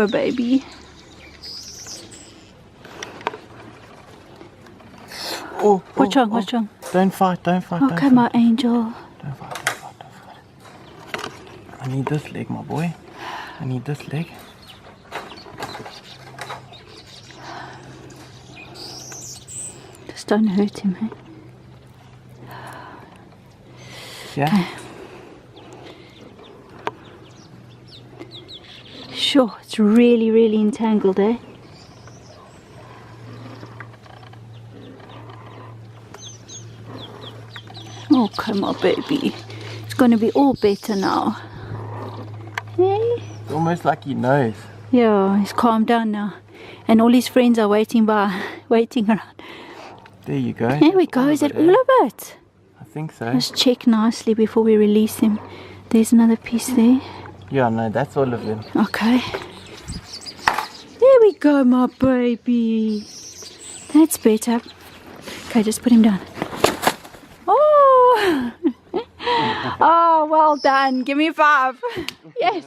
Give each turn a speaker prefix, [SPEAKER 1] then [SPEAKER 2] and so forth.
[SPEAKER 1] Poor baby.
[SPEAKER 2] Oh,
[SPEAKER 1] What's wrong? What's wrong?
[SPEAKER 2] Don't fight.
[SPEAKER 1] Okay, my angel.
[SPEAKER 2] Don't fight. I need this leg, my boy. I need this leg.
[SPEAKER 1] Just don't hurt him, hey?
[SPEAKER 2] Yeah?
[SPEAKER 1] Okay. Sure, it's really, really entangled, eh? Oh, come on, baby. It's going to be all better now. Hey?
[SPEAKER 2] It's almost like he knows.
[SPEAKER 1] Yeah, he's calmed down now. And all his friends are waiting around.
[SPEAKER 2] There you go.
[SPEAKER 1] There we go. Is that all of it?
[SPEAKER 2] I think so.
[SPEAKER 1] Just check nicely before we release him. There's another piece there.
[SPEAKER 2] Yeah, no, that's all of them.
[SPEAKER 1] Okay. There we go, my baby. That's better. Okay, just put him down. Oh! Oh, well done. Give me 5. Yes.